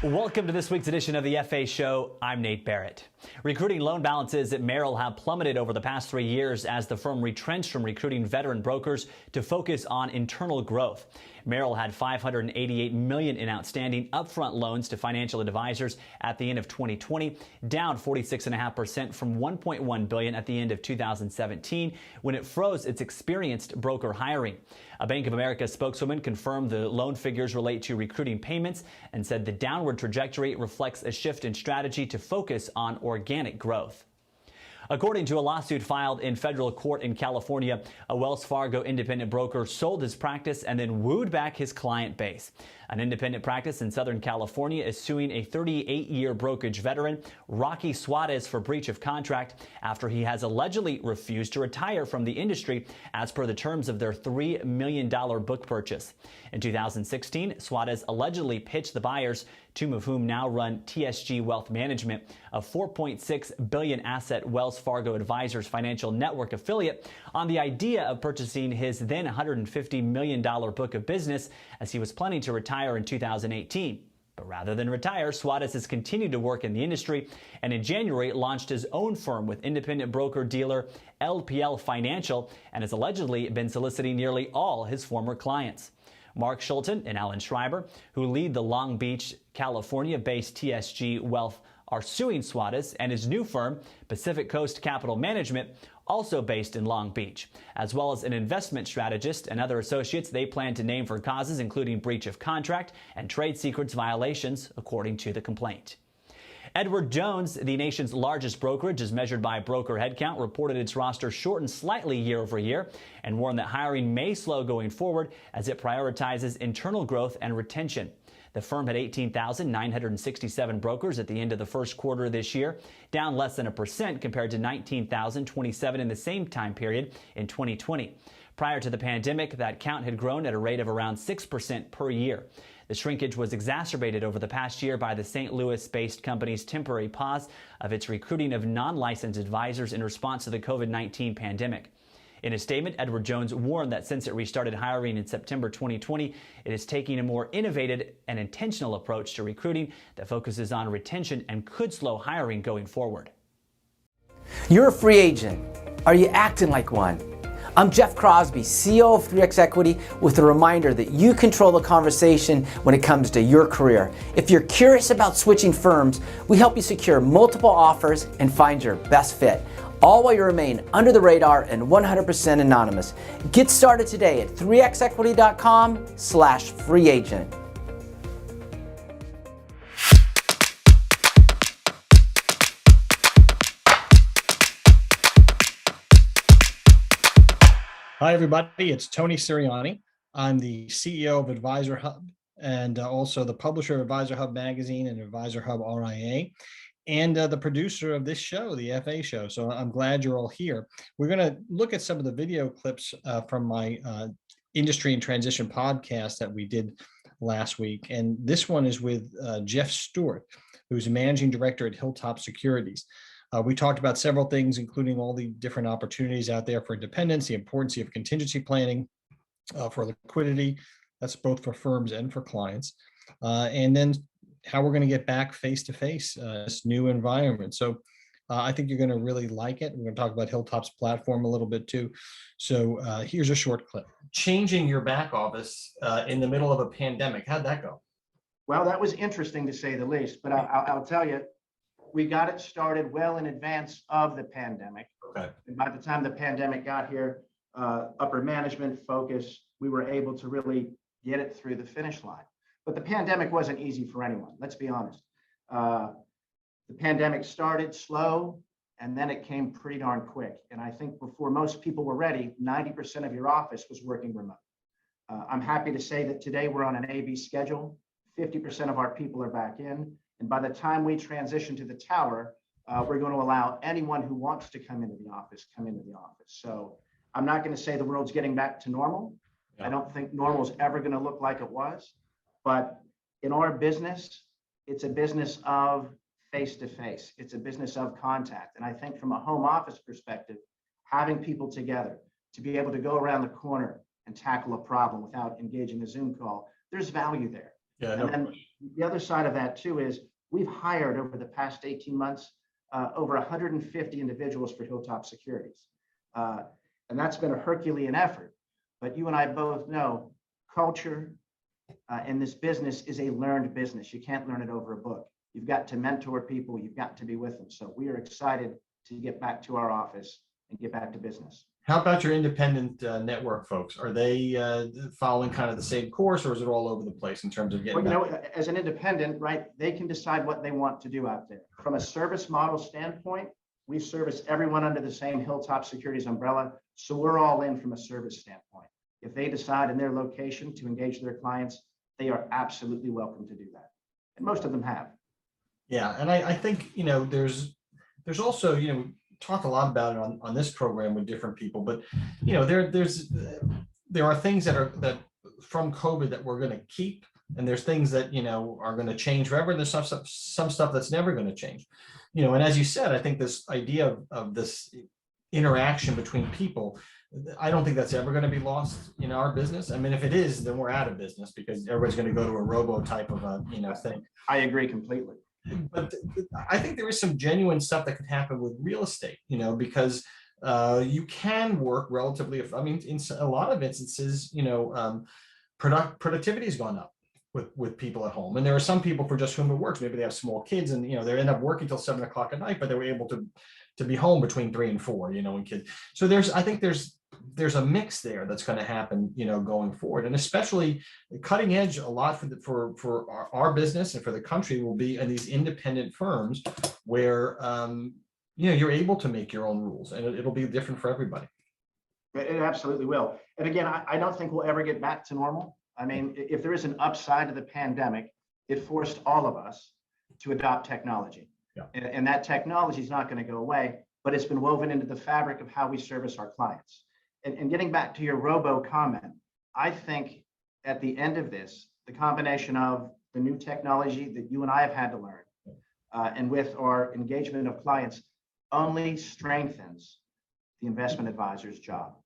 Welcome to this week's edition of the FA Show. I'm Nate Barrett. Recruiting loan balances at Merrill have plummeted over the past 3 years as the firm retrenched from recruiting veteran brokers to focus on internal growth. Merrill had $588 million in outstanding upfront loans to financial advisors at the end of 2020, down 46.5% from $1.1 billion at the end of 2017, when it froze its experienced broker hiring. A Bank of America spokeswoman confirmed the loan figures relate to recruiting payments and said the downward trajectory reflects a shift in strategy to focus on organic growth. According to a lawsuit filed in federal court in California, a Wells Fargo independent broker sold his practice and then wooed back his client base. An independent practice in Southern California is suing a 38-year brokerage veteran, Rocky Suarez, for breach of contract after he has allegedly refused to retire from the industry as per the terms of their $3 million book purchase. In 2016, Suarez allegedly pitched the buyers, two of whom now run TSG Wealth Management, a $4.6 billion asset Wells Fargo Advisors financial network affiliate, on the idea of purchasing his then $150 million book of business, as he was planning to retire in 2018. But rather than retire, Suarez has continued to work in the industry and in January launched his own firm with independent broker-dealer LPL Financial and has allegedly been soliciting nearly all his former clients. Mark Schulten and Alan Schreiber, who lead the Long Beach, California-based TSG Wealth, are suing Suarez and his new firm, Pacific Coast Capital Management, also based in Long Beach, as well as an investment strategist and other associates they plan to name for causes including breach of contract and trade secrets violations, according to the complaint. Edward Jones, the nation's largest brokerage as measured by broker headcount, reported its roster shortened slightly year over year and warned that hiring may slow going forward as it prioritizes internal growth and retention. The firm had 18,967 brokers at the end of the first quarter this year, down less than 1% compared to 19,027 in the same time period in 2020. Prior to the pandemic, that count had grown at a rate of around 6% per year. The shrinkage was exacerbated over the past year by the St. Louis-based company's temporary pause of its recruiting of non-licensed advisors in response to the COVID-19 pandemic. In a statement, Edward Jones warned that since it restarted hiring in September 2020, it is taking a more innovative and intentional approach to recruiting that focuses on retention and could slow hiring going forward. You're a free agent. Are you acting like one? I'm Jeff Crosby, CEO of 3X Equity, with a reminder that you control the conversation when it comes to your career. If you're curious about switching firms, we help you secure multiple offers and find your best fit, all while you remain under the radar and 100% anonymous. Get started today at 3xequity.com/free agent. Hi, everybody. It's Tony Sirianni. I'm the CEO of Advisor Hub and also the publisher of Advisor Hub Magazine and Advisor Hub RIA, and the producer of this show, the FA Show. So I'm glad you're all here. We're going to look at some of the video clips from my Industry and Transition podcast that we did last week. And this one is with Jeff Stewart, who's a managing director at Hilltop Securities. We talked about several things, including all the different opportunities out there for independence, the importance of contingency planning for liquidity. That's both for firms and for clients. And then how we're going to get back face-to-face this new environment. So I think you're going to really like it. We're going to talk about Hilltop's platform a little bit too. So here's a short clip. Changing your back office in the middle of a pandemic. How'd that go? Well, that was interesting to say the least, but I'll tell you, we got it started well in advance of the pandemic. Okay. And by the time the pandemic got here, upper management focus, we were able to really get it through the finish line. But the pandemic wasn't easy for anyone, let's be honest. The pandemic started slow, and then it came pretty darn quick. And I think before most people were ready, 90% of your office was working remote. I'm happy to say that today we're on an A/B schedule. 50% of our people are back in. And by the time we transition to the tower, we're going to allow anyone who wants to come into the office, come into the office. So I'm not going to say the world's getting back to normal. I don't think normal is ever going to look like it was. But in our business, it's a business of face-to-face. It's a business of contact. And I think from a home office perspective, having people together to be able to go around the corner and tackle a problem without engaging a Zoom call, there's value there. Yeah, And then the other side of that too is we've hired over the past 18 months over 150 individuals for Hilltop Securities. And that's been a Herculean effort. But you and I both know culture in this business is a learned business. You can't learn it over a book. You've got to mentor people. You've got to be with them. So we are excited to get back to our office and get back to business. How about your independent network folks? Are they following kind of the same course, or is it all over the place in terms of getting back? As an independent, right, they can decide what they want to do out there. From a service model standpoint, we service everyone under the same Hilltop Securities umbrella. So we're all in from a service standpoint. If they decide in their location to engage their clients, they are absolutely welcome to do that. And most of them have. Yeah, and I think, there's also, we talk a lot about it on this program with different people, but there are things that from COVID that we're going to keep, and there's things that are going to change forever, and there's some stuff that's never going to change. And as you said, I think this idea of this interaction between people, I don't think that's ever going to be lost in our business. I mean, if it is, then we're out of business because everybody's going to go to a robo type of a thing. I agree completely. But I think there is some genuine stuff that could happen with real estate, because you can work relatively. In a lot of instances, productivity has gone up with people at home, and there are some people for just whom it works. Maybe they have small kids, and they end up working till 7 o'clock at night, but they were able to be home between 3 and 4, when kids. So I think there's a mix there that's going to happen, going forward, and especially cutting edge a lot for our business and for the country will be in these independent firms where you're able to make your own rules, and it'll be different for everybody. It absolutely will. And again, I don't think we'll ever get back to normal. I mean, if there is an upside to the pandemic, it forced all of us to adopt technology. Yeah. And that technology is not going to go away, but it's been woven into the fabric of how we service our clients. And getting back to your robo comment, I think at the end of this, the combination of the new technology that you and I have had to learn and with our engagement of clients only strengthens the investment advisor's job.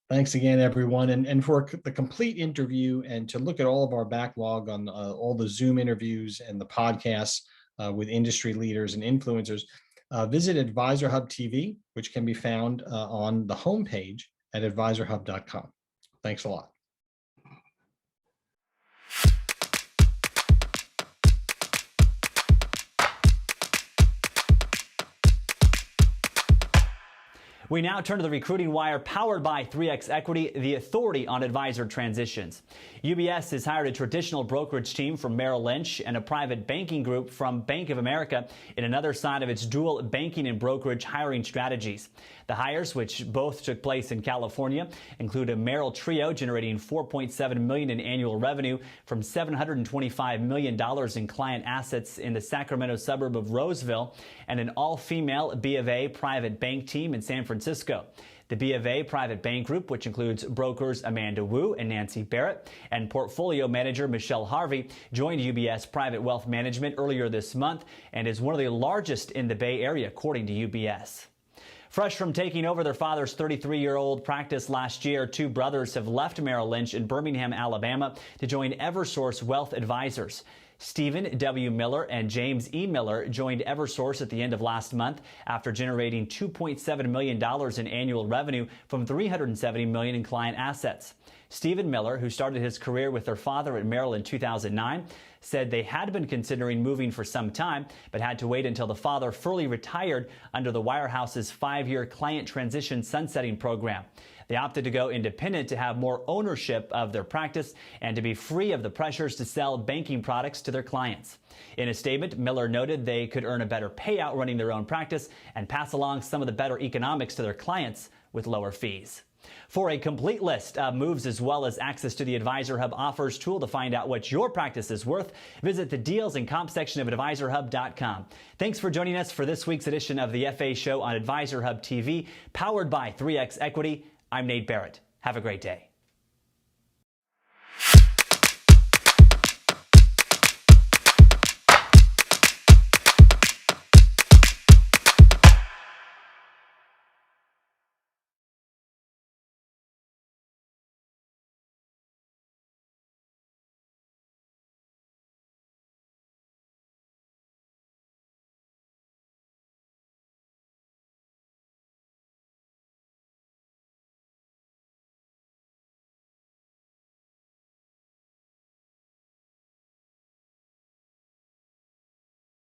Thanks again, everyone. And for the complete interview and to look at all of our backlog on all the Zoom interviews and the podcasts with industry leaders and influencers, visit Advisor Hub TV, which can be found on the homepage at advisorhub.com. Thanks a lot. We now turn to the Recruiting Wire, powered by 3X Equity, the authority on advisor transitions. UBS has hired a traditional brokerage team from Merrill Lynch and a private banking group from Bank of America in another side of its dual banking and brokerage hiring strategies. The hires, which both took place in California, include a Merrill trio generating $4.7 million in annual revenue from $725 million in client assets in the Sacramento suburb of Roseville, and an all-female B of A private bank team in San Francisco. The B of A Private Bank Group, which includes brokers Amanda Wu and Nancy Barrett and portfolio manager Michelle Harvey, joined UBS Private Wealth Management earlier this month and is one of the largest in the Bay Area, according to UBS. Fresh from taking over their father's 33-year-old practice last year, two brothers have left Merrill Lynch in Birmingham, Alabama to join Eversource Wealth Advisors. Stephen W. Miller and James E. Miller joined Eversource at the end of last month after generating $2.7 million in annual revenue from $370 million in client assets. Stephen Miller, who started his career with their father at Merrill in 2009, said they had been considering moving for some time, but had to wait until the father fully retired under the Wirehouse's 5-year client transition sunsetting program. They opted to go independent to have more ownership of their practice and to be free of the pressures to sell banking products to their clients. In a statement, Miller noted they could earn a better payout running their own practice and pass along some of the better economics to their clients with lower fees. For a complete list of moves as well as access to the Advisor Hub offers tool to find out what your practice is worth, visit the deals and comp section of advisorhub.com. Thanks for joining us for this week's edition of the FA Show on Advisor Hub TV, powered by 3X Equity. I'm Nate Barrett. Have a great day.